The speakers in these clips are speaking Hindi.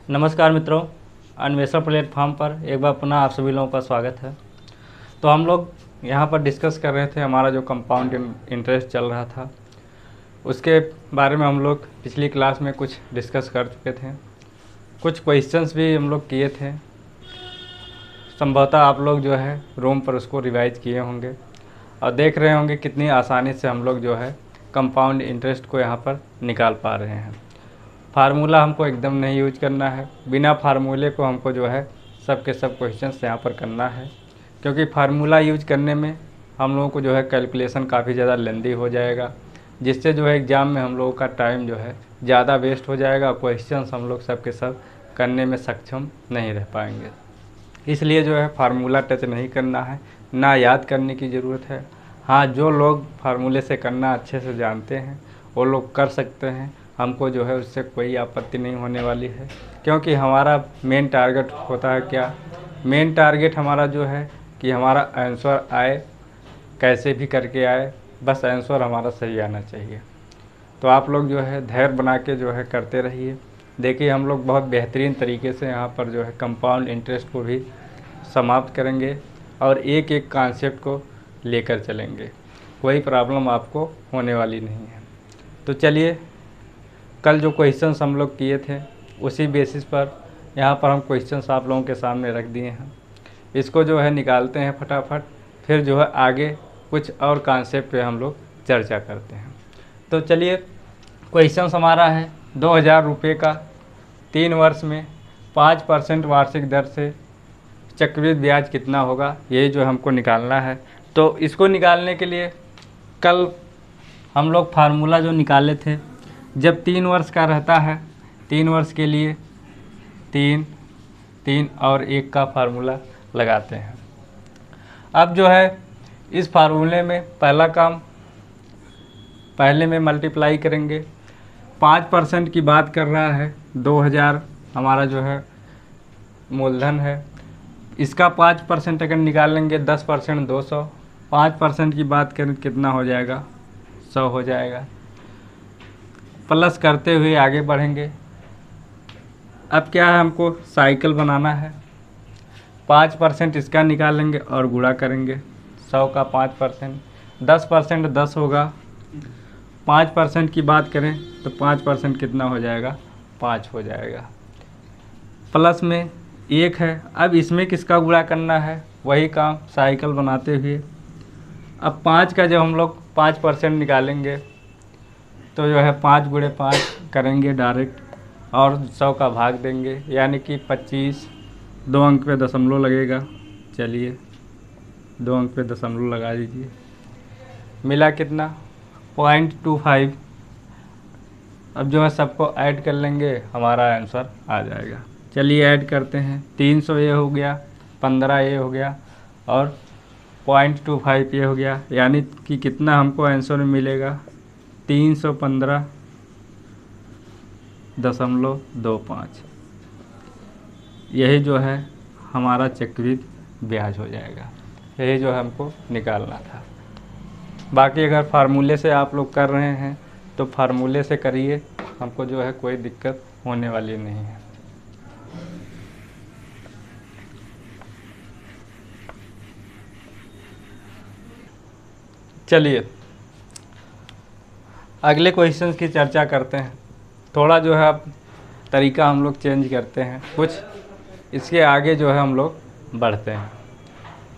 नमस्कार मित्रों, अन्वेषण प्लेटफॉर्म पर एक बार पुनः आप सभी लोगों का स्वागत है। तो हम लोग यहाँ पर डिस्कस कर रहे थे हमारा जो कंपाउंड इंटरेस्ट चल रहा था उसके बारे में। हम लोग पिछली क्लास में कुछ डिस्कस कर चुके थे, कुछ क्वेश्चंस भी हम लोग किए थे। संभवतः आप लोग जो है रूम पर उसको रिवाइज किए होंगे और देख रहे होंगे कितनी आसानी से हम लोग जो है कंपाउंड इंटरेस्ट को यहाँ पर निकाल पा रहे हैं। फार्मूला हमको एकदम नहीं यूज करना है, बिना फार्मूले को हमको जो है सब के सब क्वेश्चंस यहाँ पर करना है, क्योंकि फार्मूला यूज करने में हम लोगों को जो है कैलकुलेशन काफ़ी ज़्यादा लेंदी हो जाएगा, जिससे जो है एग्ज़ाम में हम लोगों का टाइम जो है ज़्यादा वेस्ट हो जाएगा। क्वेश्चंस हम लोग सब के सब करने में सक्षम नहीं रह पाएंगे। इसलिए जो है फार्मूला टच नहीं करना है, ना याद करने की ज़रूरत है। हाँ, जो लोग फार्मूले से करना अच्छे से जानते हैं वो लोग कर सकते हैं, हमको जो है उससे कोई आपत्ति नहीं होने वाली है, क्योंकि हमारा मेन टारगेट होता है क्या, मेन टारगेट हमारा जो है कि हमारा आंसर आए, कैसे भी करके आए, बस आंसर हमारा सही आना चाहिए। तो आप लोग जो है धैर्य बना के जो है करते रहिए। देखिए, हम लोग बहुत बेहतरीन तरीके से यहाँ पर जो है कंपाउंड इंटरेस्ट को भी समाप्त करेंगे और एक एक कॉन्सेप्ट को लेकर चलेंगे, कोई प्रॉब्लम आपको होने वाली नहीं है। तो चलिए, कल जो क्वेश्चंस हम लोग किए थे उसी बेसिस पर यहाँ पर हम क्वेश्चंस आप लोगों के सामने रख दिए हैं। इसको जो है निकालते हैं फटाफट, फिर जो है आगे कुछ और कॉन्सेप्ट पे हम लोग चर्चा करते हैं। तो चलिए, क्वेश्चंस हमारा है 2000 रुपये का 3 वर्ष में 5% वार्षिक दर से चक्रवृद्धि ब्याज कितना होगा, यही जो हमको निकालना है। तो इसको निकालने के लिए कल हम लोग फार्मूला जो निकाले थे, जब 3 वर्ष का रहता है, 3 वर्ष के लिए 3, 3 और 1 का फार्मूला लगाते हैं। अब जो है इस फार्मूले में पहला काम, पहले में मल्टीप्लाई करेंगे। 5% की बात कर रहा है, 2000 हमारा जो है मूलधन है, इसका 5% अगर निकालेंगे 10% 200, 5% की बात करें कितना हो जाएगा, 100 हो जाएगा। प्लस करते हुए आगे बढ़ेंगे। अब क्या है, हमको साइकिल बनाना है। 5% इसका निकालेंगे और गुणा करेंगे, 100 का 5%, 10% 10 होगा। 5% की बात करें तो 5% कितना हो जाएगा, 5 हो जाएगा। प्लस में 1 है, अब इसमें किसका गुणा करना है, वही काम साइकिल बनाते हुए। अब 5 का जब हम लोग 5% निकालेंगे तो जो है 5 × 5 करेंगे डायरेक्ट और 100 का भाग देंगे, यानी कि 25। 2 अंक पे दशमलव लगेगा। चलिए 2 अंक पे दशमलव लगा दीजिए, मिला कितना, 0.25। अब जो है सबको ऐड कर लेंगे, हमारा आंसर आ जाएगा। चलिए ऐड करते हैं, 300 ये हो गया, 15 ये हो गया और 0.25 ये हो गया, यानी कि कितना हमको आंसर में मिलेगा, 315.25। यही जो है हमारा चक्रवृद्धि ब्याज हो जाएगा। यही जो है हमको निकालना था। बाकी अगर फार्मूले से आप लोग कर रहे हैं तो फार्मूले से करिए, हमको जो है कोई दिक्कत होने वाली नहीं है। चलिए अगले क्वेश्चंस की चर्चा करते हैं। थोड़ा जो है अब तरीका हम लोग चेंज करते हैं, कुछ इसके आगे जो है हम लोग बढ़ते हैं।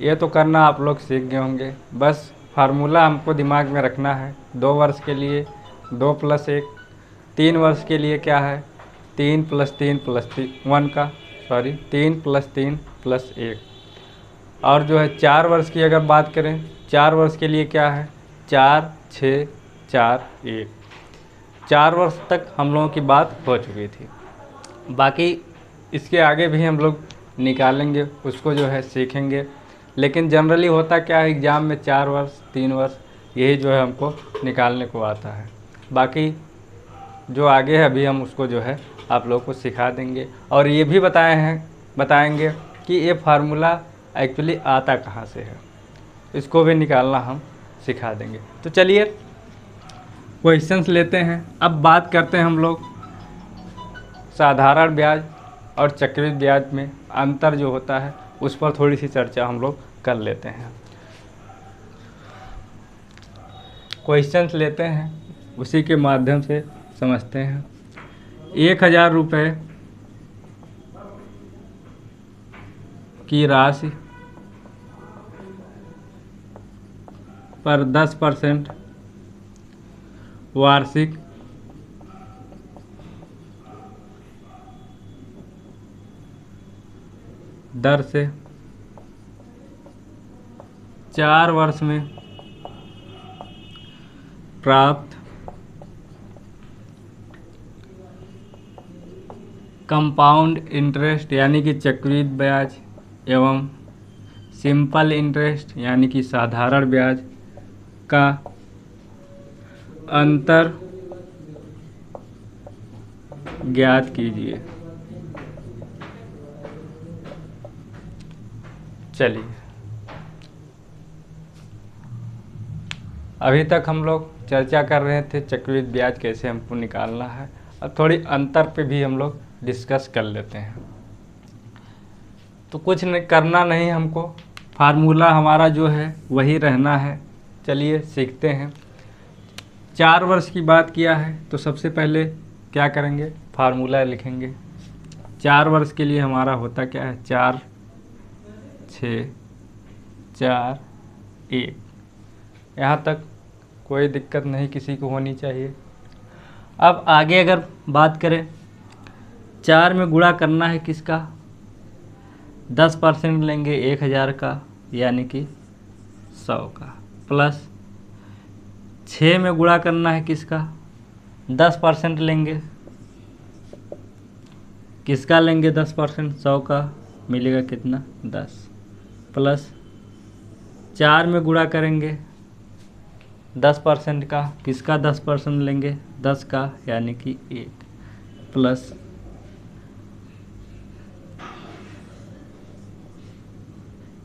ये तो करना आप लोग सीख गए होंगे, बस फार्मूला हमको दिमाग में रखना है। 2 वर्ष के लिए 2 + 1, 3 वर्ष के लिए क्या है, 3 + 3 + 1 का 3 + 3 + 1। और जो है 4 वर्ष की अगर बात करें, 4 वर्ष के लिए क्या है, 4, 6, 4, 1। 4 वर्ष तक हम लोगों की बात हो चुकी थी। बाकी इसके आगे भी हम लोग निकालेंगे, उसको जो है सीखेंगे। लेकिन जनरली होता क्या है, एग्ज़ाम में 4 वर्ष 3 वर्ष यही जो है हमको निकालने को आता है। बाकी जो आगे है अभी हम उसको जो है आप लोगों को सिखा देंगे और ये भी बताएंगे कि ये फार्मूला एक्चुअली आता कहाँ से है, इसको भी निकालना हम सिखा देंगे। तो चलिए क्वेश्चंस लेते हैं। अब बात करते हैं हम लोग साधारण ब्याज और चक्रवृद्धि ब्याज में अंतर जो होता है उस पर थोड़ी सी चर्चा हम लोग कर लेते हैं। क्वेश्चंस लेते हैं, उसी के माध्यम से समझते हैं। 1000 रुपये की राशि पर 10% वार्षिक दर से 4 वर्ष में प्राप्त कंपाउंड इंटरेस्ट यानी कि चक्रवृद्धि ब्याज एवं सिंपल इंटरेस्ट यानी कि साधारण ब्याज का अंतर ज्ञात कीजिए। चलिए, अभी तक हम लोग चर्चा कर रहे थे चक्रवृद्धि ब्याज कैसे हमको निकालना है, और थोड़ी अंतर पे भी हम लोग डिस्कस कर लेते हैं। तो कुछ नहीं करना नहीं, हमको फार्मूला हमारा जो है वही रहना है। चलिए सीखते हैं। 4 वर्ष की बात किया है तो सबसे पहले क्या करेंगे, फार्मूला लिखेंगे। 4 वर्ष के लिए हमारा होता क्या है, 4 6 4 1। यहाँ तक कोई दिक्कत नहीं किसी को होनी चाहिए। अब आगे अगर बात करें, 4 में गुणा करना है किसका, 10% लेंगे 1000 का यानी कि 100 का, प्लस 6 में गुणा करना है किसका, 10% लेंगे, किसका लेंगे 10%, 100 का, मिलेगा कितना 10, प्लस 4 में गुणा करेंगे 10% का, किसका 10% लेंगे 10 का यानी कि 1, प्लस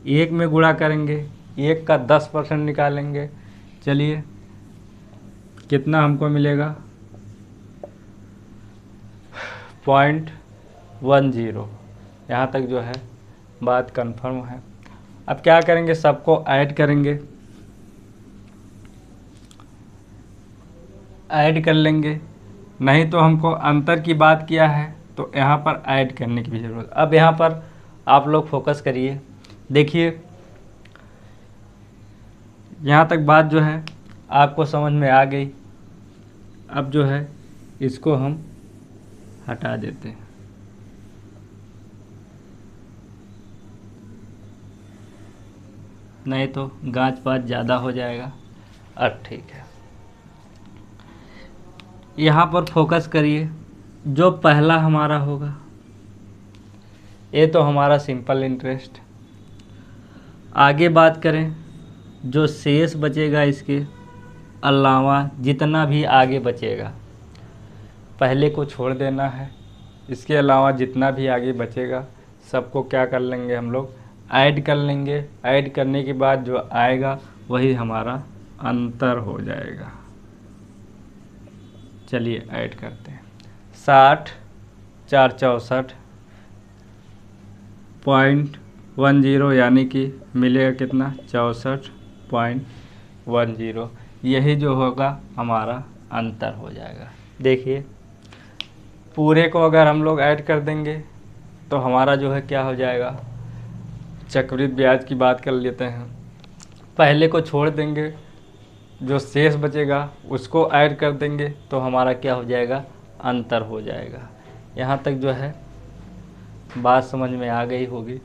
1 में गुणा करेंगे 1 का 10% निकालेंगे। चलिए कितना हमको मिलेगा, 0.10। यहाँ तक जो है बात कंफर्म है। अब क्या करेंगे, सबको ऐड करेंगे, ऐड कर लेंगे। नहीं तो हमको अंतर की बात किया है तो यहाँ पर ऐड करने की भी ज़रूरत। अब यहाँ पर आप लोग फोकस करिए, देखिए यहाँ तक बात जो है आपको समझ में आ गई। अब जो है इसको हम हटा देते हैं, नहीं तो गांच पाँच ज़्यादा हो जाएगा। अब ठीक है, यहाँ पर फोकस करिए। जो पहला हमारा होगा ये तो हमारा सिंपल इंटरेस्ट। आगे बात करें, जो शेष बचेगा इसके अलावा जितना भी आगे बचेगा पहले को छोड़ देना है। इसके अलावा जितना भी आगे बचेगा सबको क्या कर लेंगे, हम लोग ऐड कर लेंगे। ऐड करने के बाद जो आएगा वही हमारा अंतर हो जाएगा। चलिए ऐड करते हैं, 60 4 64.10 यानी कि मिलेगा कितना 64.10। यही जो होगा हमारा अंतर हो जाएगा। देखिए पूरे को अगर हम लोग ऐड कर देंगे तो हमारा जो है क्या हो जाएगा, चक्रवृद्धि ब्याज की बात कर लेते हैं। पहले को छोड़ देंगे, जो शेष बचेगा उसको ऐड कर देंगे तो हमारा क्या हो जाएगा, अंतर हो जाएगा। यहाँ तक जो है बात समझ में आ गई होगी।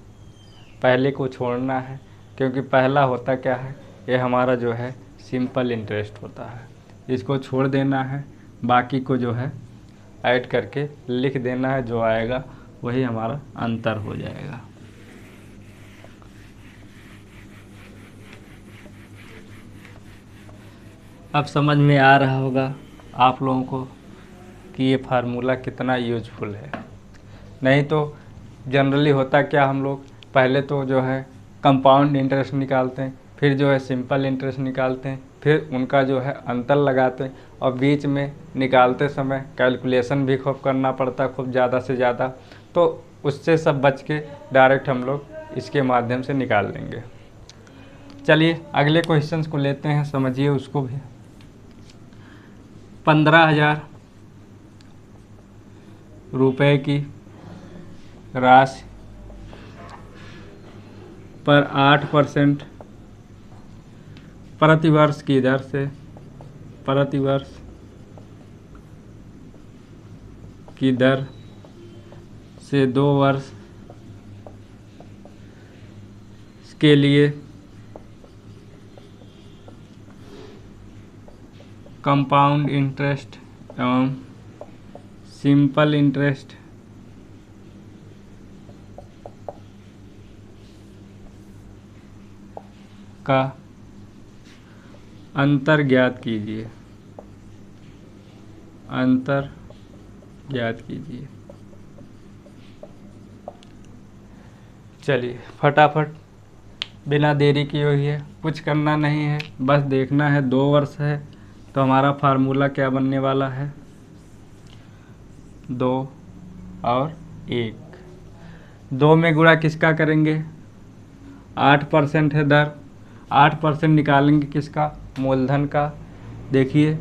पहले को छोड़ना है क्योंकि पहला होता क्या है, ये हमारा जो है सिंपल इंटरेस्ट होता है। इसको छोड़ देना है, बाकी को जो है ऐड करके लिख देना है। जो आएगा वही हमारा अंतर हो जाएगा। अब समझ में आ रहा होगा आप लोगों को कि ये फार्मूला कितना यूजफुल है। नहीं तो जनरली होता क्या, हम लोग पहले तो जो है कंपाउंड इंटरेस्ट निकालते हैं, फिर जो है सिंपल इंटरेस्ट निकालते हैं, फिर उनका जो है अंतर लगाते हैं, और बीच में निकालते समय कैलकुलेशन भी खूब करना पड़ता है, खूब ज़्यादा से ज़्यादा। तो उससे सब बच के डायरेक्ट हम लोग इसके माध्यम से निकाल लेंगे। चलिए अगले क्वेश्चंस को लेते हैं, समझिए उसको भी। 15,000 रुपये की राशि पर 8% प्रतिवर्ष की दर से, प्रतिवर्ष की दर से 2 वर्ष के लिए कंपाउंड इंटरेस्ट एवं सिंपल इंटरेस्ट का अंतर ज्ञात कीजिए, अंतर ज्ञात कीजिए। चलिए फटाफट, बिना देरी किए हुई है, कुछ करना नहीं है, बस देखना है। 2 वर्ष है तो हमारा फार्मूला क्या बनने वाला है, 2 और 1। 2 में गुणा किसका करेंगे, 8% है दर, 8% निकालेंगे किसका, मूलधन का। देखिए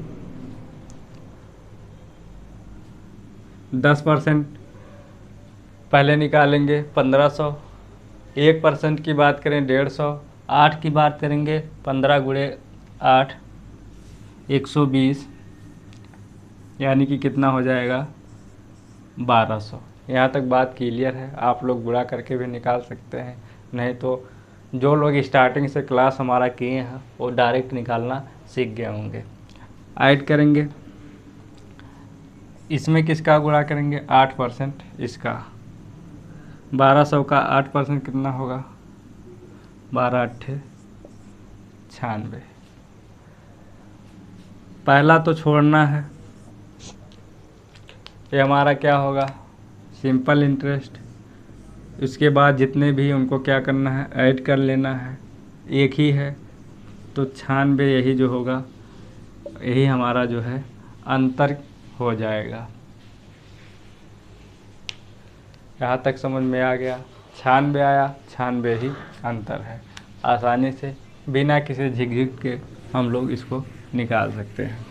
10% पहले निकालेंगे 1500, 1% की बात करें 150, 8 की बात करेंगे 15 गुणे 8 120, यानी कि कितना हो जाएगा 1200। यहाँ तक बात क्लियर है, आप लोग गुणा करके भी निकाल सकते हैं, नहीं तो जो लोग स्टार्टिंग से क्लास हमारा किए हैं वो डायरेक्ट निकालना सीख गए होंगे। ऐड करेंगे, इसमें किसका गुणा करेंगे, 8% इसका। 1200 का 8% कितना होगा, 12 8 96। पहला तो छोड़ना है, ये हमारा क्या होगा, सिंपल इंटरेस्ट। उसके बाद जितने भी उनको क्या करना है, ऐड कर लेना है, एक ही है तो 96 यही जो होगा, यही हमारा जो है अंतर हो जाएगा। यहाँ तक समझ में आ गया, 96 आया, 96 ही अंतर है। आसानी से बिना किसी झिझक के हम लोग इसको निकाल सकते हैं।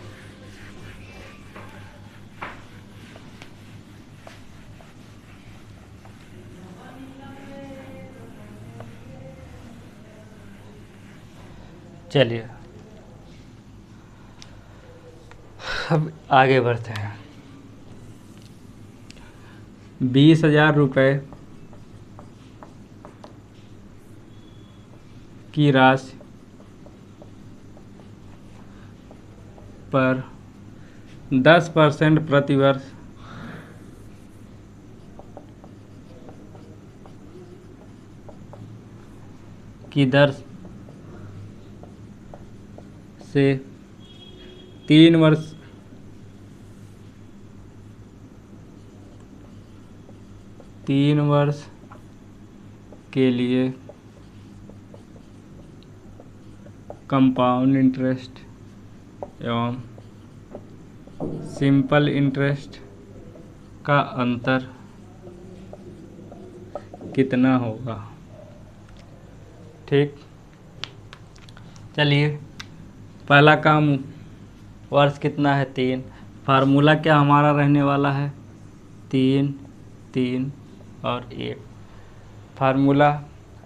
चलिए अब आगे बढ़ते हैं। 20,000 रुपये की राशि पर 10% प्रतिवर्ष की दर से 3 वर्ष के लिए कंपाउंड इंटरेस्ट एवं सिंपल इंटरेस्ट का अंतर कितना होगा। ठीक, चलिए पहला काम, वर्ष कितना है 3, फार्मूला क्या हमारा रहने वाला है 3 3 और 1। फार्मूला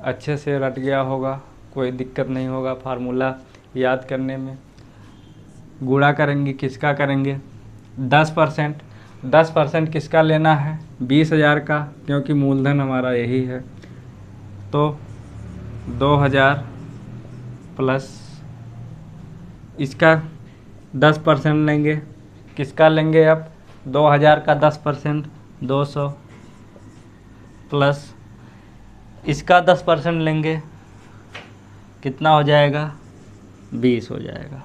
अच्छे से रट गया होगा, कोई दिक्कत नहीं होगा फार्मूला याद करने में। गुणा करेंगे, किसका करेंगे, 10%। 10% किसका लेना है, 20,000 का, क्योंकि मूलधन हमारा यही है। तो 2,000 प्लस इसका 10% लेंगे, किसका लेंगे अब, 2,000 का 10% 200 प्लस इसका 10% लेंगे, कितना हो जाएगा 20 हो जाएगा।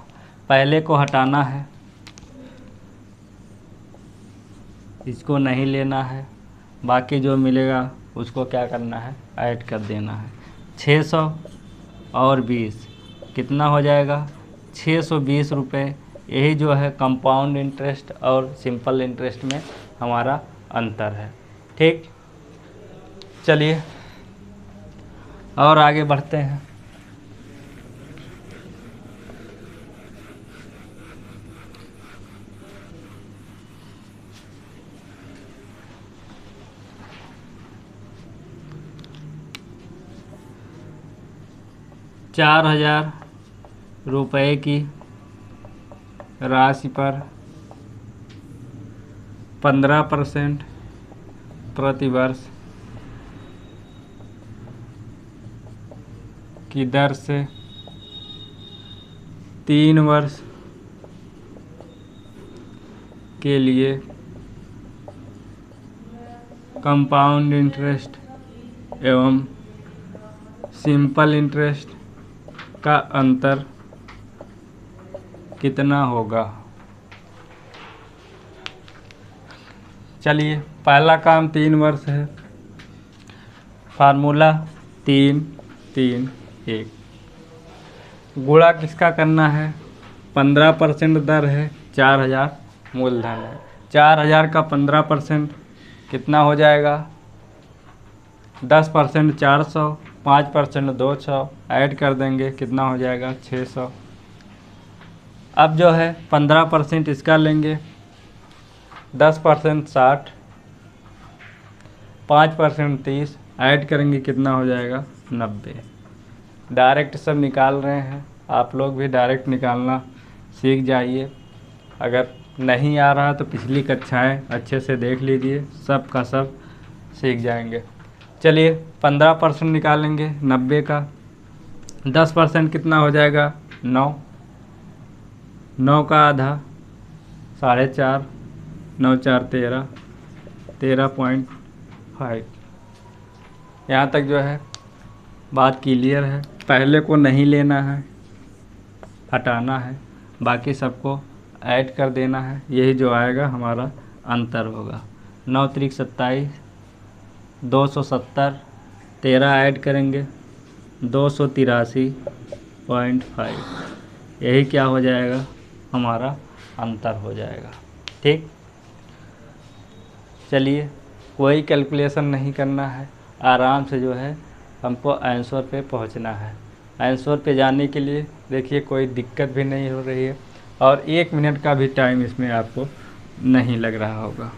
पहले को हटाना है, इसको नहीं लेना है, बाकी जो मिलेगा उसको क्या करना है, ऐड कर देना है। 600 और 20 कितना हो जाएगा 620 रुपये। यही जो है कंपाउंड इंटरेस्ट और सिंपल इंटरेस्ट में हमारा अंतर है। ठीक, चलिए और आगे बढ़ते हैं। ₹4000 की राशि पर 15% प्रतिवर्ष की दर से 3 वर्ष के लिए कंपाउंड इंटरेस्ट एवं सिंपल इंटरेस्ट का अंतर कितना होगा। चलिए पहला काम 3 वर्ष है। फार्मूला 3 3 1। गुणा किसका करना है? 15% दर है, 4000 मूलधन है। 4000 का 15% कितना हो जाएगा? 10% 400, 5% 200, ऐड कर देंगे कितना हो जाएगा? 600। अब जो है 15% इसका लेंगे, 10% 60, 5% 30, ऐड करेंगे कितना हो जाएगा? 90। डायरेक्ट सब निकाल रहे हैं, आप लोग भी डायरेक्ट निकालना सीख जाइए। अगर नहीं आ रहा तो पिछली कक्षाएं अच्छे से देख लीजिए, सब का सब सीख जाएंगे। चलिए 15% निकालेंगे 90 का, 10% कितना हो जाएगा? 9। 9 का आधा 4.5, 9 4 13, 13.5। यहाँ तक जो है बात क्लियर है। पहले को नहीं लेना है, हटाना है, बाकी सबको ऐड कर देना है। यही जो आएगा हमारा अंतर होगा। 9 त्रिक 27, 270, 13 ऐड करेंगे 283.5। यही क्या हो जाएगा? हमारा अंतर हो जाएगा। ठीक, चलिए कोई कैलकुलेशन नहीं करना है, आराम से जो है हमको आंसर पे पहुंचना है। आंसर पे जाने के लिए देखिए कोई दिक्कत भी नहीं हो रही है और 1 मिनट का भी टाइम इसमें आपको नहीं लग रहा होगा।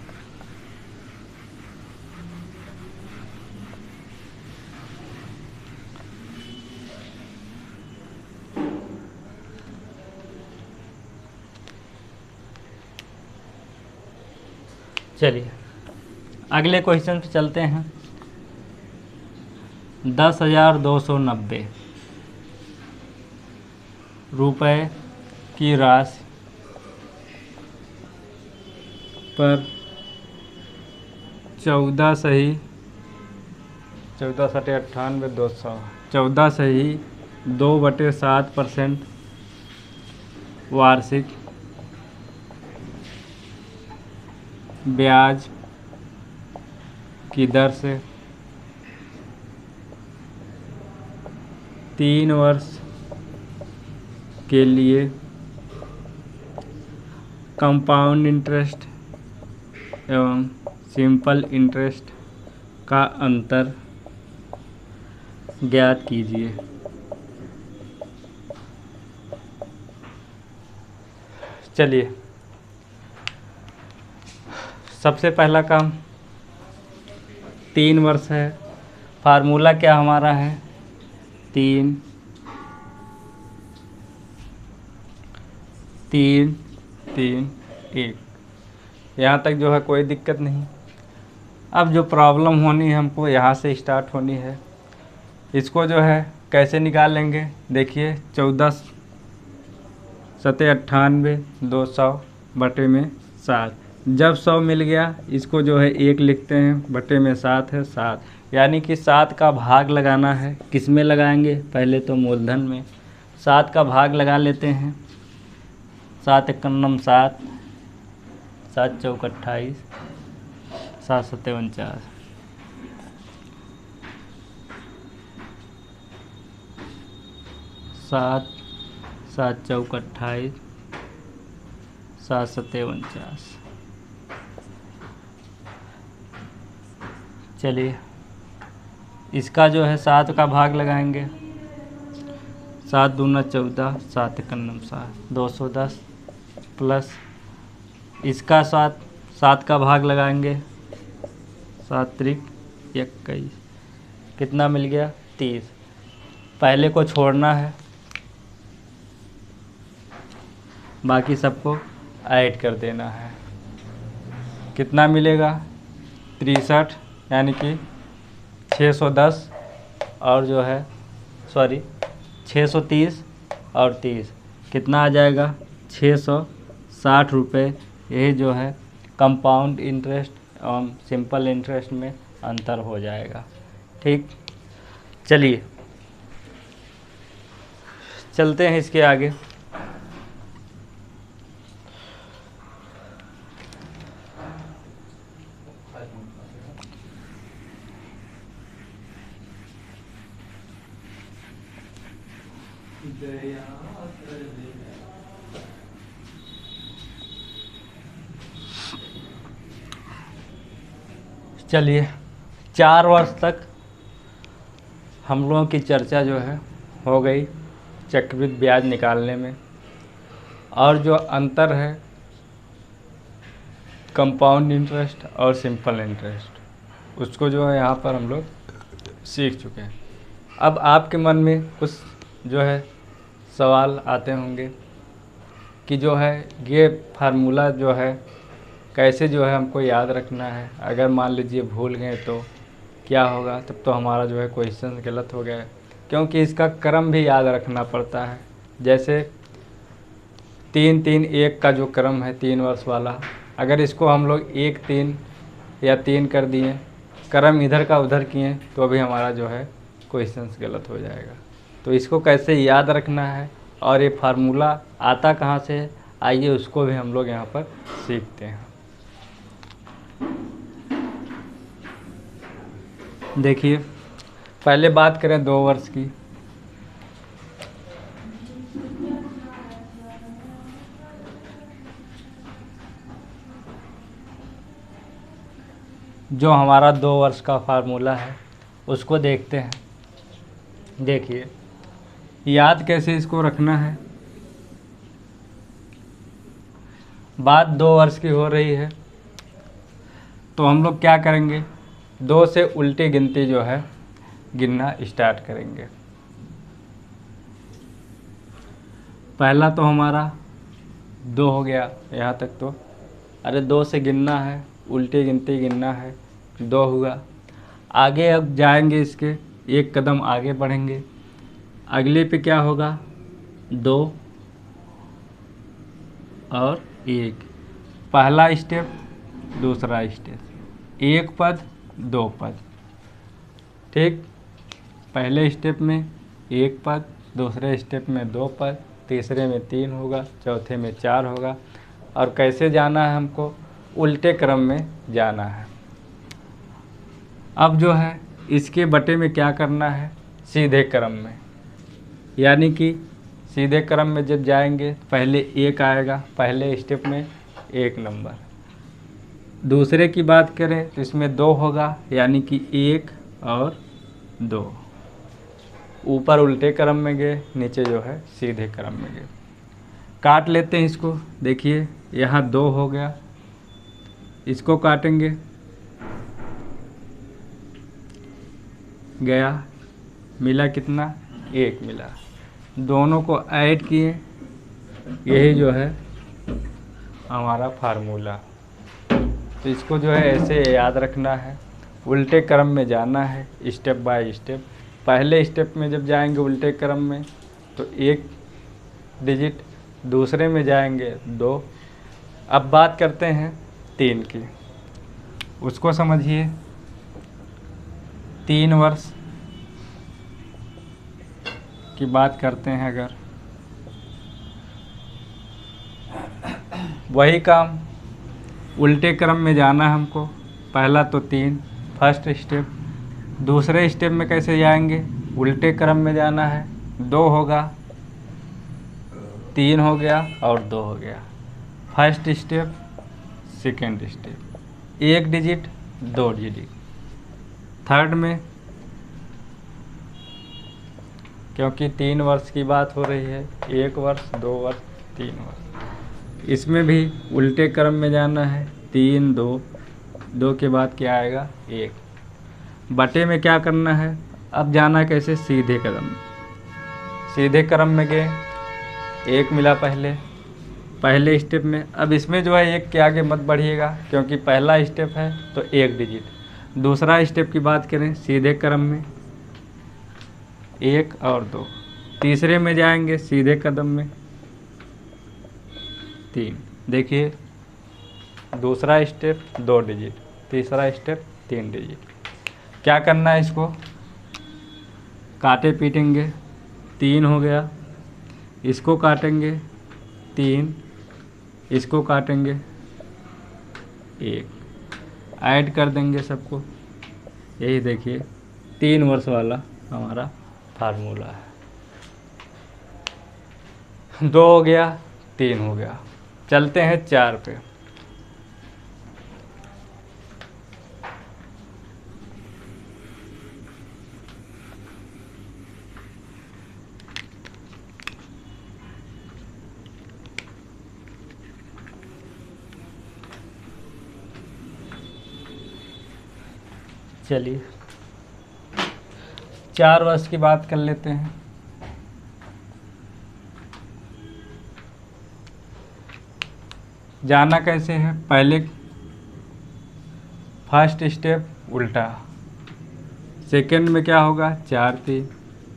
चलिए अगले क्वेश्चन पे चलते हैं। 10,290 रुपये की राशि पर 14 सही 14 सटे 98 200 14 सही 2/7% वार्षिक ब्याज की दर से 3 वर्ष के लिए कंपाउंड इंटरेस्ट एवं सिंपल इंटरेस्ट का अंतर ज्ञात कीजिए। चलिए सबसे पहला काम 3 वर्ष है। फार्मूला क्या हमारा है? 3 3 3 1। यहाँ तक जो है कोई दिक्कत नहीं। अब जो प्रॉब्लम होनी है हमको यहाँ से स्टार्ट होनी है। इसको जो है कैसे निकाल लेंगे? देखिए 14 सते 98 200/7। जब 100 मिल गया इसको जो है 1 लिखते हैं, बटे में 7 है 7, यानी कि 7 का भाग लगाना है। किस में लगाएंगे? पहले तो मूलधन में 7 का भाग लगा लेते हैं। 7 एकम 7, 7 चौक 28, 7 सत्ते 49, 7 7 चौक 28, 7 सत्ते 49। चलिए इसका जो है 7 का भाग लगाएंगे, 7 दूना 14, 7 एकम 60, 210 प्लस इसका 7 का भाग लगाएंगे, 7 त्रिक 21, कितना मिल गया 30। पहले को छोड़ना है, बाकी सबको ऐड कर देना है। कितना मिलेगा 63, यानी कि 610 और जो है 630 और 30 कितना आ जाएगा 660 रुपये। यही जो है कंपाउंड इंटरेस्ट एवं सिंपल इंटरेस्ट में अंतर हो जाएगा। ठीक, चलिए चलते हैं इसके आगे। चलिए 4 वर्ष तक हम लोगों की चर्चा जो है हो गई चक्रवृद्धि ब्याज निकालने में, और जो अंतर है कंपाउंड इंटरेस्ट और सिंपल इंटरेस्ट उसको जो है यहाँ पर हम लोग सीख चुके हैं। अब आपके मन में कुछ जो है सवाल आते होंगे कि जो है ये फार्मूला जो है कैसे जो है हमको याद रखना है, अगर मान लीजिए भूल गए तो क्या होगा, तब तो हमारा जो है क्वेश्चन गलत हो गया है। क्योंकि इसका क्रम भी याद रखना पड़ता है। जैसे 3-3-1 का जो क्रम है 3 वर्ष वाला, अगर इसको हम लोग 1-3 या 3 कर दिए, क्रम इधर का उधर किए, तो अभी हमारा जो है क्वेश्चन गलत हो जाएगा। तो इसको कैसे याद रखना है और ये फार्मूला आता कहाँ से है, आइए उसको भी हम लोग यहाँ पर सीखते हैं। देखिए पहले बात करें 2 वर्ष की। जो हमारा 2 वर्ष का फार्मूला है उसको देखते हैं। देखिए याद कैसे इसको रखना है। बात 2 वर्ष की हो रही है तो हम लोग क्या करेंगे, 2 से उल्टी गिनती जो है गिनना स्टार्ट करेंगे। पहला तो हमारा 2 हो गया यहाँ तक, तो अरे 2 से गिनना है, उल्टी गिनती गिनना है, 2 हुआ। आगे अब जाएंगे, इसके एक कदम आगे बढ़ेंगे। अगले पे क्या होगा 2 और 1, पहला स्टेप दूसरा स्टेप, 1 पद 2 पद। ठीक, पहले स्टेप में 1 पद, दूसरे स्टेप में 2 पद, तीसरे में 3 होगा, चौथे में 4 होगा। और कैसे जाना है हमको, उल्टे क्रम में जाना है। अब जो है इसके बटे में क्या करना है, सीधे क्रम में, यानी कि सीधे क्रम में जब जाएंगे पहले 1 आएगा, पहले स्टेप में 1 नंबर। दूसरे की बात करें तो इसमें 2 होगा, यानी कि 1 और 2। ऊपर उल्टे क्रम में गए, नीचे जो है सीधे क्रम में गए। काट लेते हैं इसको। देखिए यहाँ 2 हो गया, इसको काटेंगे, गया, मिला कितना 1 मिला। दोनों को ऐड किए, यही जो है हमारा फार्मूला। तो इसको जो है ऐसे याद रखना है, उल्टे क्रम में जाना है स्टेप बाय स्टेप। पहले स्टेप में जब जाएंगे उल्टे क्रम में तो 1 डिजिट, दूसरे में जाएंगे 2। अब बात करते हैं 3 की, उसको समझिए। 3 वर्ष की बात करते हैं, अगर वही काम उल्टे क्रम में जाना है हमको। पहला तो 3 फर्स्ट स्टेप, दूसरे स्टेप में कैसे जाएंगे, उल्टे क्रम में जाना है। 2 होगा, 3 हो गया और 2 हो गया। First step, second step, 1 digit 2 digit. Third में क्योंकि 3 वर्ष की बात हो रही है, 1 वर्ष 2 वर्ष 3 वर्ष। इसमें भी उल्टे क्रम में जाना है, 3 2, 2 के बाद क्या आएगा 1। बटे में क्या करना है, अब जाना है कैसे, सीधे क्रम में। सीधे क्रम में गए, 1 मिला पहले स्टेप में। अब इसमें जो है 1 के आगे मत बढ़िएगा, क्योंकि पहला स्टेप है तो 1 डिजिट। दूसरा स्टेप की बात करें, सीधे क्रम में 1 और 2। तीसरे में जाएंगे सीधे कदम में 3। देखिए दूसरा स्टेप 2 डिजिट, तीसरा स्टेप 3 डिजिट। क्या करना है, इसको काटे पीटेंगे, 3 हो गया, इसको काटेंगे 3, इसको काटेंगे 1, ऐड कर देंगे सबको। यही देखिए 3 वर्ष वाला हमारा फार्मूला है। 2 हो गया, 3 हो गया। चलते हैं 4 पे। चलिए 4 वर्ष की बात कर लेते हैं। जाना कैसे है, पहले फर्स्ट स्टेप उल्टा, सेकंड में क्या होगा 4 3,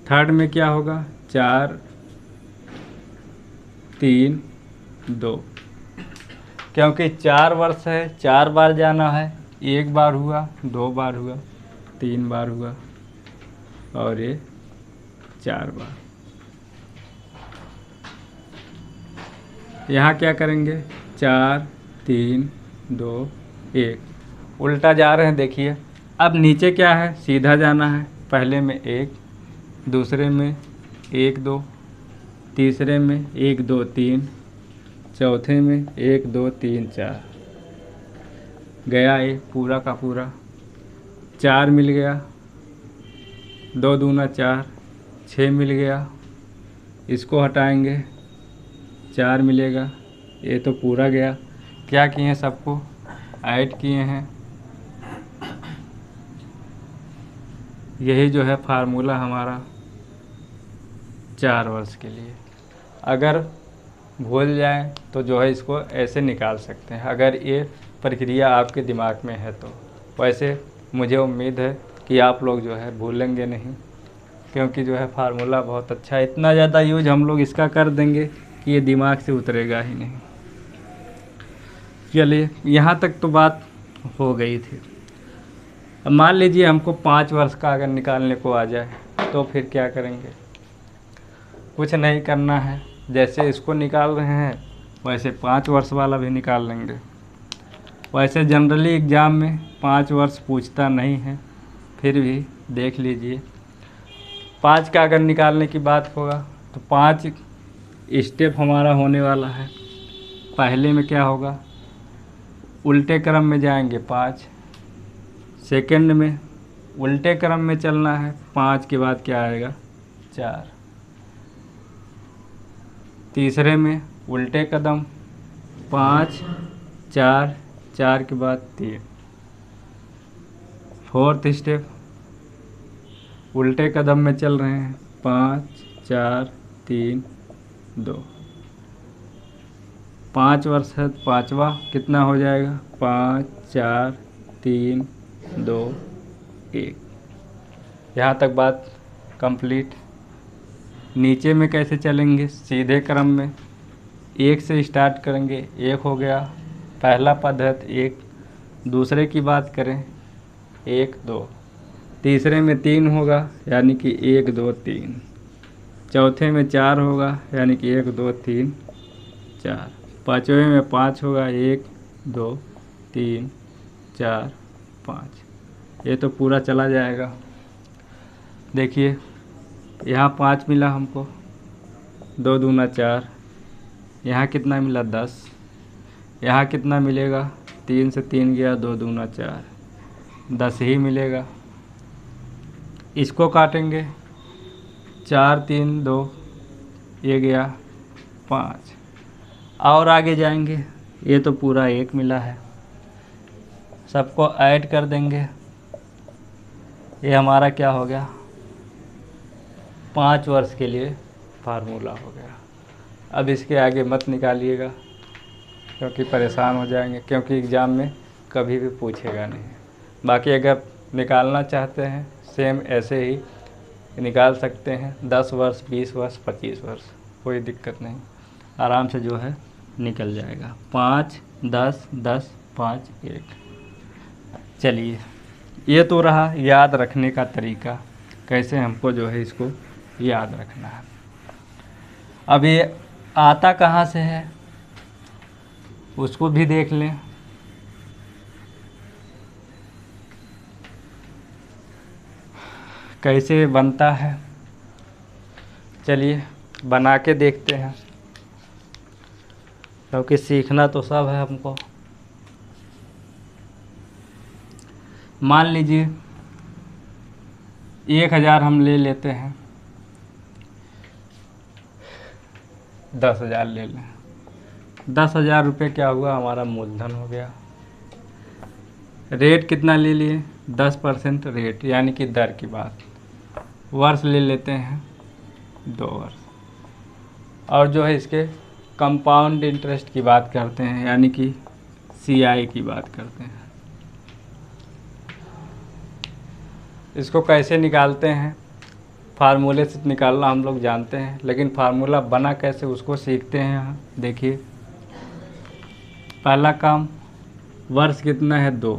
थर्ड में क्या होगा 4 3 2। क्योंकि 4 वर्ष है, 4 बार जाना है। 1 बार हुआ, 2 बार हुआ, 3 बार हुआ और ये 4 बार। यहाँ क्या करेंगे, 4 3 2 1, उल्टा जा रहे हैं। देखिए अब नीचे क्या है, सीधा जाना है। पहले में 1, दूसरे में 1 2, तीसरे में 1 2 3, चौथे में 1 2 3 4। गया ये पूरा का पूरा, 4 मिल गया, 2 दूना 4, 6 मिल गया। इसको हटाएंगे, 4 मिलेगा, ये तो पूरा गया। क्या किए हैं, सबको ऐड किए हैं। यही जो है फार्मूला हमारा 4 वर्ष के लिए। अगर भूल जाएं तो जो है इसको ऐसे निकाल सकते हैं, अगर ये प्रक्रिया आपके दिमाग में है तो। वैसे मुझे उम्मीद है कि आप लोग जो है भूलेंगे नहीं, क्योंकि जो है फार्मूला बहुत अच्छा है। इतना ज़्यादा यूज हम लोग इसका कर देंगे कि ये दिमाग से उतरेगा ही नहीं। चलिए यहाँ तक तो बात हो गई थी। अब मान लीजिए हमको 5 वर्ष का अगर निकालने को आ जाए तो फिर क्या करेंगे। कुछ नहीं करना है, जैसे इसको निकाल रहे हैं वैसे 5 वर्ष वाला भी निकाल लेंगे। वैसे जनरली एग्ज़ाम में 5 वर्ष पूछता नहीं है, फिर भी देख लीजिए। 5 का अगर निकालने की बात होगा तो 5 स्टेप हमारा होने वाला है। पहले में क्या होगा, उल्टे क्रम में जाएंगे 5, सेकंड में उल्टे क्रम में चलना है, 5 के बाद क्या आएगा 4, तीसरे में उल्टे कदम 5 4, 4 के बाद 3, फोर्थ स्टेप उल्टे कदम में चल रहे हैं, 5 4 3 2। 5 वर्ष है, पाँचवा कितना हो जाएगा, 5 4 3 2 1। यहाँ तक बात कंप्लीट। नीचे में कैसे चलेंगे, सीधे क्रम में 1 से स्टार्ट करेंगे। 1 हो गया, पहला पद है 1। दूसरे की बात करें 1 2, तीसरे में 3 होगा यानी कि 1 2 3, चौथे में 4 होगा यानी कि 1 2 3 4, पाँचवें में 5 होगा 1 2 3 4 5। ये तो पूरा चला जाएगा। देखिए यहाँ 5 मिला हमको, 2 दूना 4, यहाँ कितना मिला 10, यहाँ कितना मिलेगा, 3 से 3 गया, 2 दूना 4, 10 ही मिलेगा। इसको काटेंगे, 4 3 2, ये गया 5, और आगे जाएंगे, ये तो पूरा 1 मिला है, सबको ऐड कर देंगे, ये हमारा क्या हो गया, 5 वर्ष के लिए फार्मूला हो गया। अब इसके आगे मत निकालिएगा क्योंकि परेशान हो जाएंगे, क्योंकि एग्ज़ाम में कभी भी पूछेगा नहीं। बाकी अगर निकालना चाहते हैं सेम ऐसे ही निकाल सकते हैं, 10 वर्ष 20 वर्ष 25 वर्ष, कोई दिक्कत नहीं, आराम से जो है निकल जाएगा। 5 10 10 5 1। चलिए, ये तो रहा याद रखने का तरीका, कैसे हमको जो है इसको याद रखना है। अब ये आता कहाँ से है उसको भी देख लें। कैसे बनता है, चलिए बना के देखते हैं, क्योंकि सीखना तो सब है हमको। मान लीजिए 1000 हम ले लेते हैं, 10,000 ले लें, 10,000 रुपये क्या हुआ, हमारा मूलधन हो गया। रेट कितना ले लिए, 10% रेट, यानी कि दर की बात। वर्ष ले लेते हैं 2 वर्ष, और जो है इसके कंपाउंड इंटरेस्ट की बात करते हैं, यानी कि CI की बात करते हैं। इसको कैसे निकालते हैं, फार्मूले से निकालना हम लोग जानते हैं, लेकिन फार्मूला बना कैसे उसको सीखते हैं। यहाँ देखिए, पहला काम, वर्ष कितना है 2,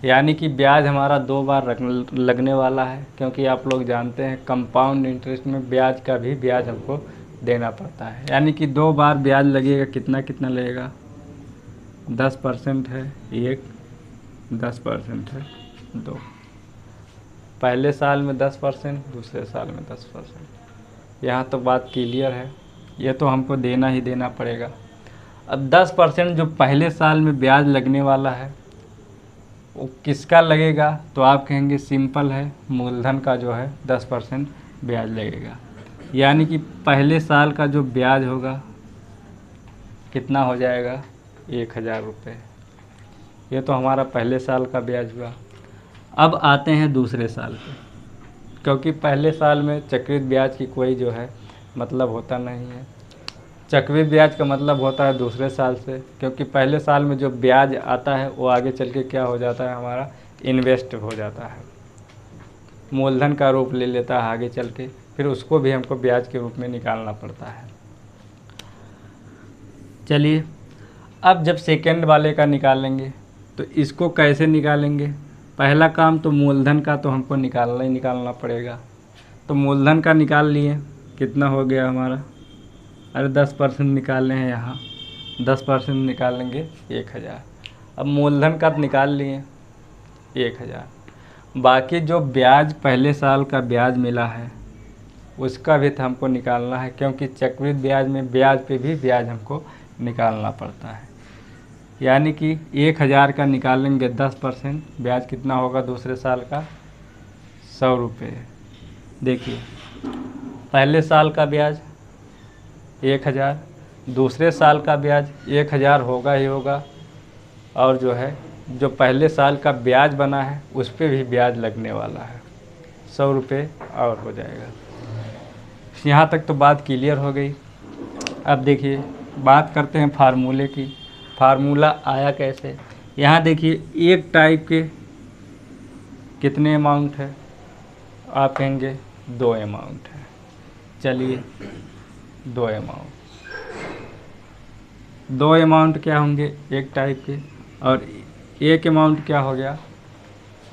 यानी कि ब्याज हमारा 2 बार लगने वाला है, क्योंकि आप लोग जानते हैं कंपाउंड इंटरेस्ट में ब्याज का भी ब्याज हमको देना पड़ता है, यानी कि 2 बार ब्याज लगेगा। कितना कितना लगेगा, 10% है 1, 10% है 2। पहले साल में 10%, दूसरे साल में 10%। यहाँ तो बात क्लियर है, ये तो हमको देना ही देना पड़ेगा। अब 10% जो पहले साल में ब्याज लगने वाला है वो किसका लगेगा, तो आप कहेंगे सिंपल है, मूलधन का जो है 10% ब्याज लगेगा, यानी कि पहले साल का जो ब्याज होगा कितना हो जाएगा, 1000 रुपये। ये तो हमारा पहले साल का ब्याज हुआ। अब आते हैं दूसरे साल पे, क्योंकि पहले साल में चक्रवृद्धि ब्याज की कोई जो है मतलब होता नहीं है। चक्रवृद्धि ब्याज का मतलब होता है दूसरे साल से, क्योंकि पहले साल में जो ब्याज आता है वो आगे चल के क्या हो जाता है, हमारा इन्वेस्ट हो जाता है, मूलधन का रूप ले लेता है आगे चल के, फिर उसको भी हमको ब्याज के रूप में निकालना पड़ता है। चलिए, अब जब सेकेंड वाले का निकालेंगे तो इसको कैसे निकालेंगे। पहला काम तो मूलधन का तो हमको निकालना ही निकालना पड़ेगा। तो मूलधन का निकाल लिए, कितना हो गया हमारा, अरे 10% निकालने हैं यहाँ, 10% निकालेंगे 1000। अब मूलधन का निकाल लिए 1000, बाकी जो ब्याज पहले साल का ब्याज मिला है उसका भी तो हमको निकालना है, क्योंकि चक्रवृद्धि ब्याज में ब्याज पे भी ब्याज हमको निकालना पड़ता है। यानी कि 1000 का निकालेंगे 10%, ब्याज कितना होगा दूसरे साल का, 100 रुपये। देखिए, पहले साल का ब्याज 1000, दूसरे साल का ब्याज 1000 होगा ही होगा, और जो है जो पहले साल का ब्याज बना है उस पर भी ब्याज लगने वाला है, 100 रुपये और हो जाएगा। यहाँ तक तो बात क्लियर हो गई। अब देखिए, बात करते हैं फार्मूले की। फार्मूला आया कैसे, यहाँ देखिए, एक टाइप के कितने अमाउंट है, आप कहेंगे 2 अमाउंट है। चलिए, 2 अमाउंट क्या होंगे, एक टाइप के, और एक अमाउंट क्या हो गया,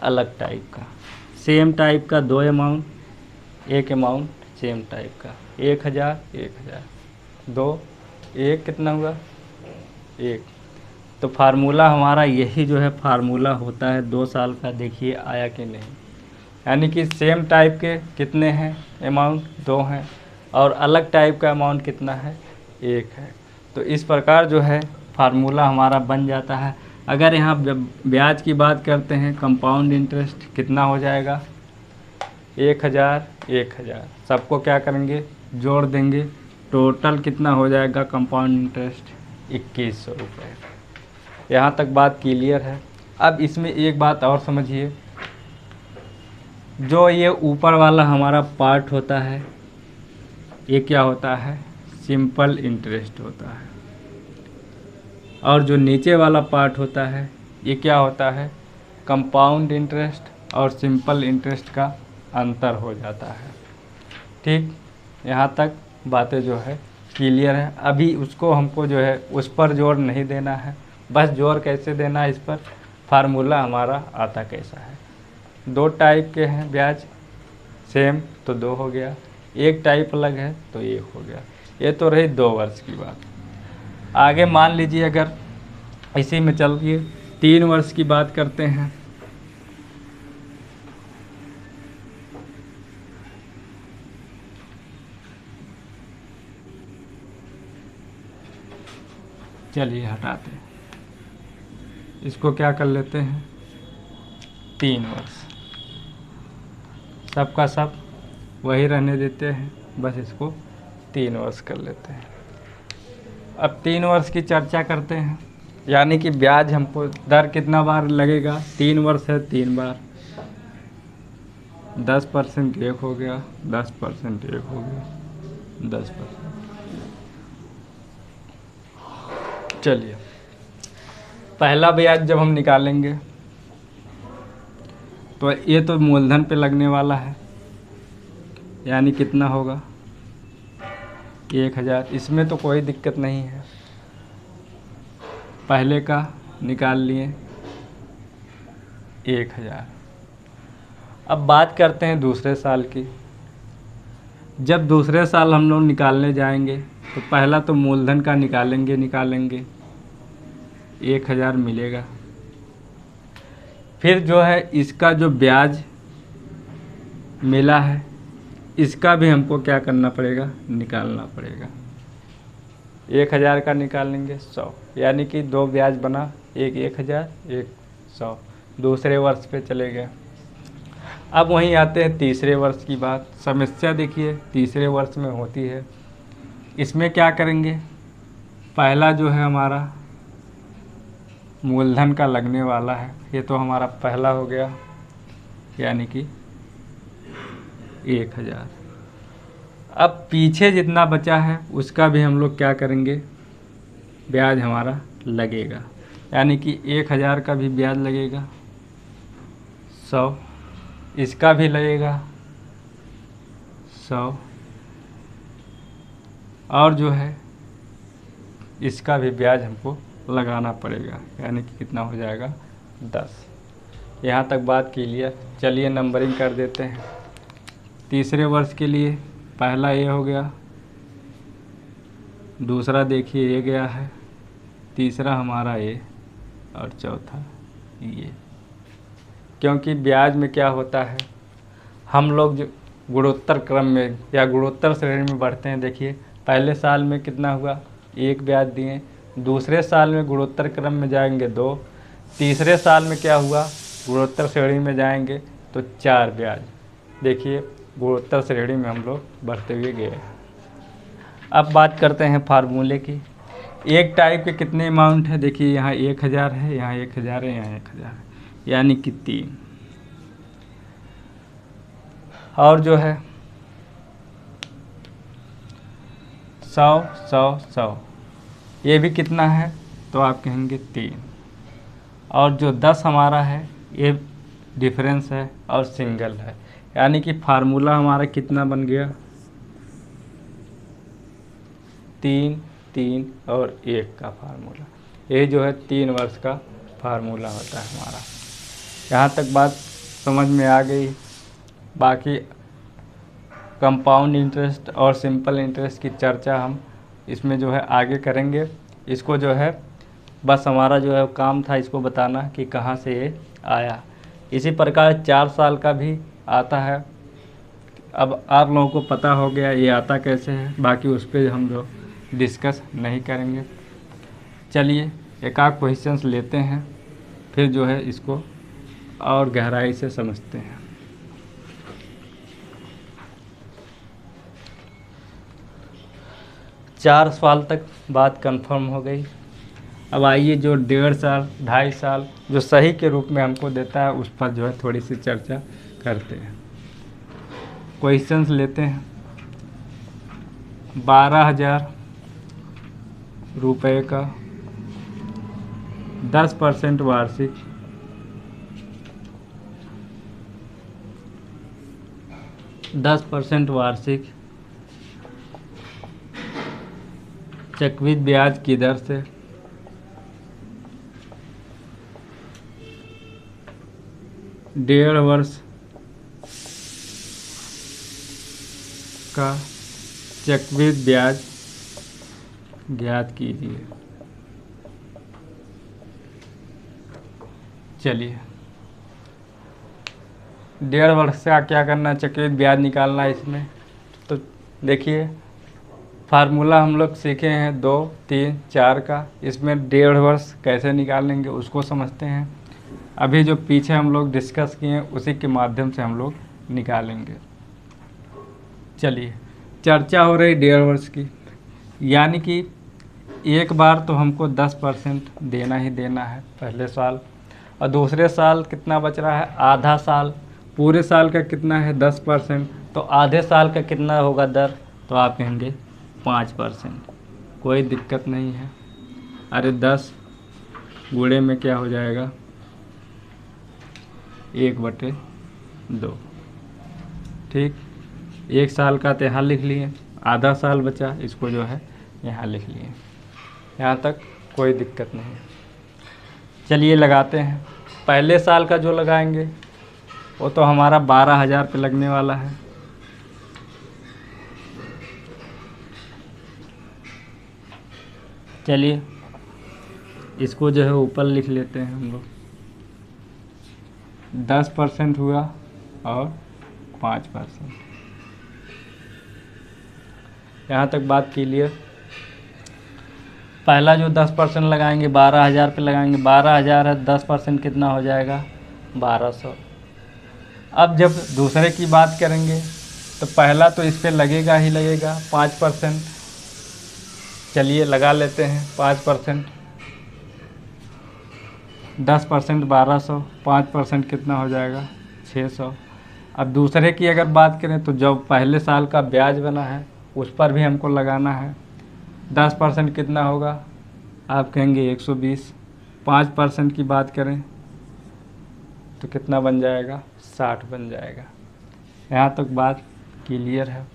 अलग टाइप का। सेम टाइप का 2 अमाउंट, एक अमाउंट सेम टाइप का, 1000 1000, 2 1 कितना हुआ, 1। तो फार्मूला हमारा यही जो है फार्मूला होता है 2 साल का। देखिए आया कि नहीं, यानी कि सेम टाइप के कितने हैं अमाउंट, 2 हैं, और अलग टाइप का अमाउंट कितना है, 1 है। तो इस प्रकार जो है फार्मूला हमारा बन जाता है। अगर यहाँ ब्याज की बात करते हैं, कंपाउंड इंटरेस्ट कितना हो जाएगा, 1000 1000 सबको क्या करेंगे, जोड़ देंगे। टोटल कितना हो जाएगा कंपाउंड इंटरेस्ट, 2100 रुपये। यहाँ तक बात क्लियर है। अब इसमें एक बात और समझिए, जो ये ऊपर वाला हमारा पार्ट होता है ये क्या होता है, सिंपल इंटरेस्ट होता है, और जो नीचे वाला पार्ट होता है ये क्या होता है, कंपाउंड इंटरेस्ट और सिंपल इंटरेस्ट का अंतर हो जाता है। ठीक, यहाँ तक बातें जो है क्लियर है। अभी उसको हमको जो है उस पर जोर नहीं देना है, बस जोर कैसे देना है इस पर, फार्मूला हमारा आता कैसा है। 2 टाइप के हैं ब्याज, सेम तो 2 हो गया, एक टाइप अलग है तो 1 हो गया। ये तो रही 2 वर्ष की बात। आगे मान लीजिए अगर इसी में चलिए 3 वर्ष की बात करते हैं। चलिए हटाते हैं इसको, क्या कर लेते हैं 3 वर्ष, सबका सब वही रहने देते हैं, बस इसको 3 वर्ष कर लेते हैं। अब 3 वर्ष की चर्चा करते हैं, यानी कि ब्याज हमको दर कितना बार लगेगा, 3 वर्ष है 3 बार, 10% एक हो गया, 10% एक हो गया, 10%। चलिए पहला ब्याज जब हम निकालेंगे तो ये तो मूलधन पे लगने वाला है, यानी कितना होगा 1000। इसमें तो कोई दिक्कत नहीं है, पहले का निकाल लिए 1000। अब बात करते हैं दूसरे साल की। जब दूसरे साल हम लोग निकालने जाएंगे तो पहला तो मूलधन का निकालेंगे 1000 मिलेगा, फिर जो है इसका जो ब्याज मिला है इसका भी हमको क्या करना पड़ेगा, निकालना पड़ेगा। 1000 का निकालेंगे 100, यानी कि 2 ब्याज बना, एक 1000 एक 100, दूसरे वर्ष पे चले गए। अब वहीं आते हैं तीसरे वर्ष की बात। समस्या देखिए तीसरे वर्ष में होती है, इसमें क्या करेंगे, पहला जो है हमारा मूलधन का लगने वाला है, ये तो हमारा पहला हो गया, यानी कि 1000। अब पीछे जितना बचा है उसका भी हम लोग क्या करेंगे, ब्याज हमारा लगेगा, यानी कि 1000 का भी ब्याज लगेगा, 100 इसका भी लगेगा, 100 और जो है इसका भी ब्याज हमको लगाना पड़ेगा, यानी कि कितना हो जाएगा 10। यहाँ तक बात क्लियर। चलिए नंबरिंग कर देते हैं। तीसरे वर्ष के लिए पहला ये हो गया, दूसरा देखिए ये गया है, तीसरा हमारा ये, और चौथा ये। क्योंकि ब्याज में क्या होता है, हम लोग जो गुणोत्तर क्रम में या गुणोत्तर श्रेणी में बढ़ते हैं, देखिए पहले साल में कितना हुआ, 1 ब्याज दिए, दूसरे साल में गुणोत्तर क्रम में जाएंगे 2, तीसरे साल में क्या हुआ, गुणोत्तर श्रेणी में जाएंगे तो 4 ब्याज। देखिए गुणोत्तर श्रेणी में हम लोग बढ़ते हुए गए। अब बात करते हैं फार्मूले की। एक टाइप के कितने अमाउंट है, देखिए यहाँ 1000 है, यहाँ 1000 है, यहाँ 1000 है, यानी कि 3। और जो है 100 100 100 ये भी कितना है, तो आप कहेंगे 3। और जो 10 हमारा है ये डिफरेंस है और सिंगल है, यानी कि फार्मूला हमारा कितना बन गया, 3 3 और 1 का फार्मूला। ये जो है 3 वर्ष का फार्मूला होता है हमारा। यहाँ तक बात समझ में आ गई। बाकी कंपाउंड इंटरेस्ट और सिंपल इंटरेस्ट की चर्चा हम इसमें जो है आगे करेंगे। इसको जो है बस हमारा जो है काम था इसको बताना कि कहाँ से ये आया। इसी प्रकार 4 साल का भी आता है। अब आप लोगों को पता हो गया ये आता कैसे है, बाकी उस पर हम लोग डिस्कस नहीं करेंगे। चलिए एक आध क्वेश्चंस लेते हैं, फिर जो है इसको और गहराई से समझते हैं। 4 साल तक बात कंफर्म हो गई। अब आइए जो 1.5 साल 2.5 साल जो सही के रूप में हमको देता है उस पर जो है थोड़ी सी चर्चा करते हैं। क्वेश्चंस लेते हैं। 12,000 रुपये का 10% वार्षिक, 10% वार्षिक चक्रवृद्धि ब्याज की दर से 1.5 वर्ष का चक्रवृद्धि ब्याज ज्ञात कीजिए। चलिए 1.5 वर्ष का क्या करना है, चक्रवृद्धि ब्याज निकालना है इसमें। तो देखिए फार्मूला हम लोग सीखे हैं 2, 3, 4 का। इसमें 1.5 वर्ष कैसे निकालेंगे उसको समझते हैं। अभी जो पीछे हम लोग डिस्कस किए हैं उसी के माध्यम से हम लोग निकालेंगे। चलिए चर्चा हो रही 1.5 वर्ष की, यानी कि एक बार तो हमको 10% देना ही देना है पहले साल, और दूसरे साल कितना बच रहा है, आधा साल। पूरे साल का कितना है 10%, तो आधे साल का कितना होगा दर, तो आप कहेंगे 5%। कोई दिक्कत नहीं है। अरे 10 गुणे में क्या हो जाएगा 1/2। ठीक, 1 साल का तो यहाँ लिख लिए, आधा साल बचा इसको जो है यहाँ लिख लिए। यहाँ तक कोई दिक्कत नहीं है। चलिए लगाते हैं। पहले साल का जो लगाएंगे वो तो हमारा 12,000 पे लगने वाला है। चलिए इसको जो है ऊपर लिख लेते हैं हम लोग। 10% हुआ और 5%। यहाँ तक बात क्लियर। पहला जो 10% लगाएंगे 12,000 पे लगाएंगे, 12,000 है, 10% कितना हो जाएगा 1,200। अब जब दूसरे की बात करेंगे तो पहला तो इस पे लगेगा ही लगेगा 5%। चलिए लगा लेते हैं 5%। 10% 1,200, 5% कितना हो जाएगा 600। अब दूसरे की अगर बात करें तो जो पहले साल का ब्याज बना है उस पर भी हमको लगाना है। 10% कितना होगा, आप कहेंगे 120। 5% की बात करें तो कितना बन जाएगा 60 बन जाएगा। यहाँ तक बात क्लियर है।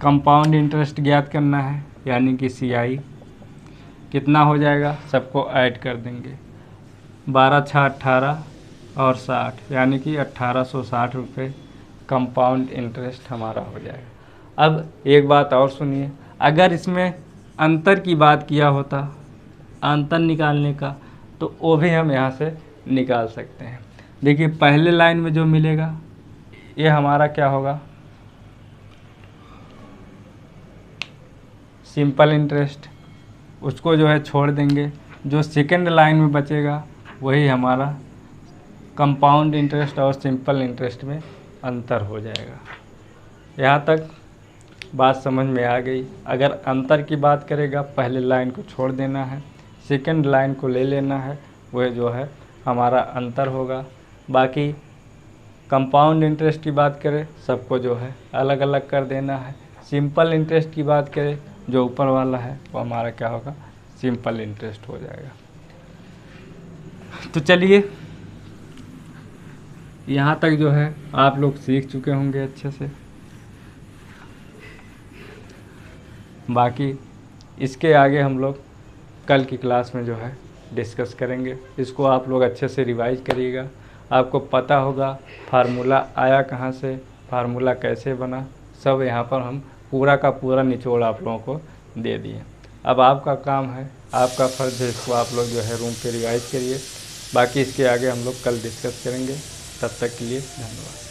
कंपाउंड इंटरेस्ट ज्ञात करना है, यानी कि CI कितना हो जाएगा, सबको ऐड कर देंगे। 12 6 18 और 60, यानी कि 1,860 रुपये कंपाउंड इंटरेस्ट हमारा हो जाएगा। अब एक बात और सुनिए, अगर इसमें अंतर की बात किया होता, अंतर निकालने का, तो वो भी हम यहाँ से निकाल सकते हैं। देखिए पहले लाइन में जो मिलेगा ये हमारा क्या होगा, सिंपल इंटरेस्ट, उसको जो है छोड़ देंगे। जो सेकंड लाइन में बचेगा वही हमारा कंपाउंड इंटरेस्ट और सिंपल इंटरेस्ट में अंतर हो जाएगा। यहाँ तक बात समझ में आ गई। अगर अंतर की बात करेगा पहले लाइन को छोड़ देना है, सेकंड लाइन को ले लेना है, वह जो है हमारा अंतर होगा। बाकी कंपाउंड इंटरेस्ट की बात करें सबको जो है अलग अलग कर देना है। सिंपल इंटरेस्ट की बात करें जो ऊपर वाला है वो हमारा क्या होगा, सिंपल इंटरेस्ट हो जाएगा। तो चलिए यहाँ तक जो है आप लोग सीख चुके होंगे अच्छे से। बाकी इसके आगे हम लोग कल की क्लास में जो है डिस्कस करेंगे। इसको आप लोग अच्छे से रिवाइज करिएगा, आपको पता होगा फार्मूला आया कहाँ से, फार्मूला कैसे बना, सब यहाँ पर हम पूरा का पूरा निचोड़ आप लोगों को दे दिए। अब आपका काम है, आपका फ़र्ज़ है, इसको आप लोग जो है रूम पे रिवाइज करिए। बाकी इसके आगे हम लोग कल डिस्कस करेंगे। तब तक के लिए धन्यवाद।